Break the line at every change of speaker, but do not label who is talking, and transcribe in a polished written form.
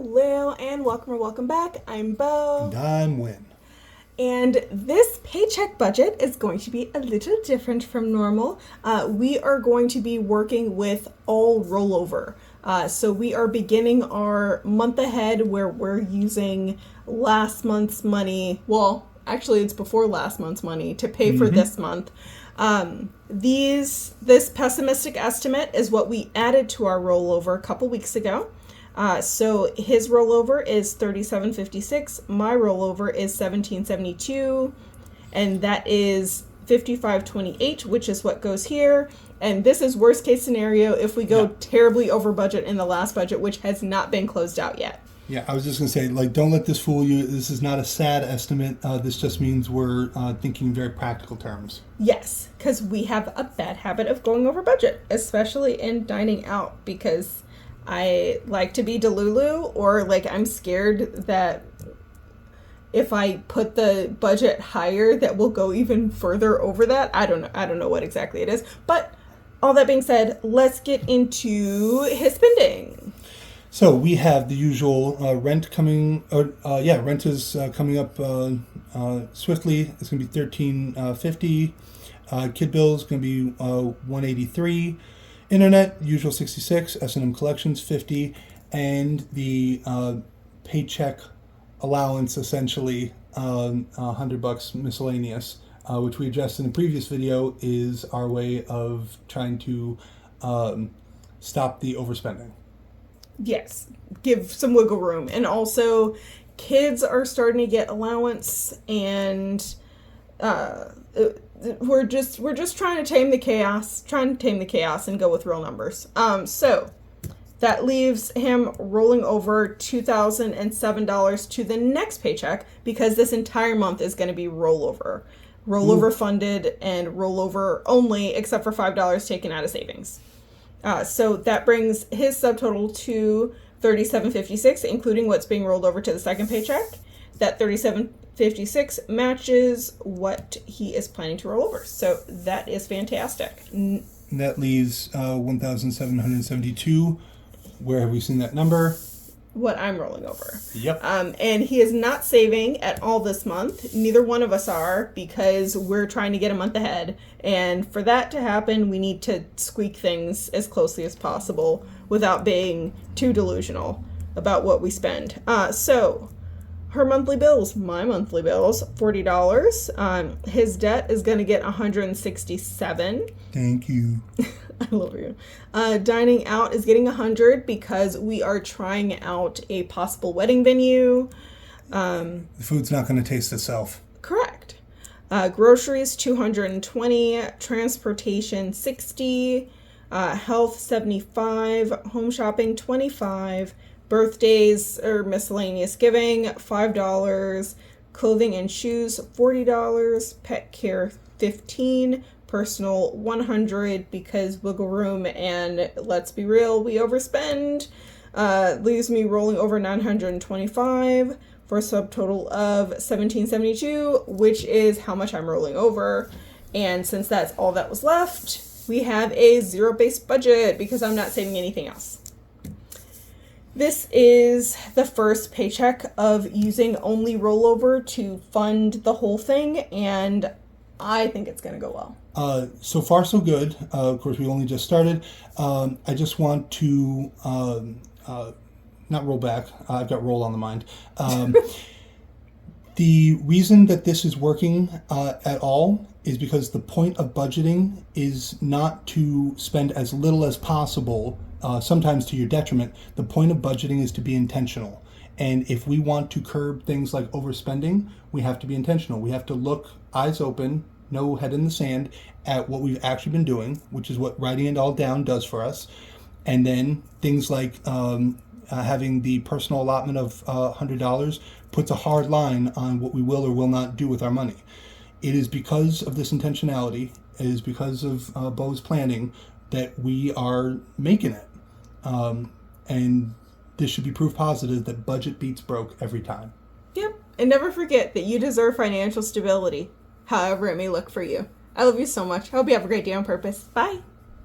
Hello and welcome or welcome back. I'm Bo.
And I'm Win.
And this paycheck budget is going to be a little different from normal. We are going to be working with all rollover. So we are beginning our month ahead where we're using last month's money. Well, actually it's before last month's money to pay for this month. This pessimistic estimate is what we added to our rollover a couple weeks ago. So his rollover is $37.56. My rollover is $17.72, and that is $55.28, which is what goes here. And this is worst case scenario if we go terribly over budget in the last budget, which has not been closed out yet.
Yeah, I was just going to say, don't let this fool you. This is not a sad estimate. This just means we're thinking in very practical terms.
Yes, because we have a bad habit of going over budget, especially in dining out, because I like to be delulu, or I'm scared that if I put the budget higher that we'll go even further over that. I don't know what exactly it is. But all that being said, let's get into his spending.
So we have the usual rent coming. Rent is coming up swiftly. It's going to be $13.50. Kid bills going to be $183. Internet, usual 66, S&M collections 50, and the paycheck allowance essentially $100 miscellaneous, which we addressed in the previous video, is our way of trying to stop the overspending.
Yes, give some wiggle room, and also kids are starting to get allowance, and we're just trying to tame the chaos, and go with real numbers. So that leaves him rolling over $2,007 to the next paycheck, because this entire month is going to be rollover funded and rollover only, except for $5 taken out of savings. So that brings his subtotal to $37.56, including what's being rolled over to the second paycheck. That $37.56 matches what he is planning to roll over. So that is fantastic.
That leaves $1,772. Where have we seen that number?
What I'm rolling over.
Yep.
And he is not saving at all this month. Neither one of us are, because we're trying to get a month ahead. And for that to happen, we need to squeak things as closely as possible without being too delusional about what we spend. So her monthly bills, my monthly bills, $40. His debt is going to get $167.
Thank you.
I love you. Dining out is getting $100 because we are trying out a possible wedding venue.
The food's not going to taste itself.
Correct. Groceries $220, transportation $60, health $75, home shopping $25, birthdays or miscellaneous giving $5, clothing and shoes $40, pet care $15, personal $100, because wiggle room, and let's be real, we overspend. Leaves me rolling over $925 for a subtotal of $1772, which is how much I'm rolling over. And since that's all that was left, we have a zero-based budget because I'm not saving anything else. This is the first paycheck of using only rollover to fund the whole thing, and I think it's going to go well.
So far, so good. Of course, we only just started. I just want to not roll back. I've got roll on the mind. The reason that this is working at all is because the point of budgeting is not to spend as little as possible, sometimes to your detriment. The point of budgeting is to be intentional. And if we want to curb things like overspending, we have to be intentional. We have to look eyes open, no head in the sand, at what we've actually been doing, which is what writing it all down does for us. And then things like having the personal allotment of $100 puts a hard line on what we will or will not do with our money. It is because of this intentionality, it is because of Bo's planning that we are making it. And this should be proof positive that budget beats broke every time.
Yep. And never forget that you deserve financial stability, however it may look for you. I love you so much. I hope you have a great day on purpose. Bye.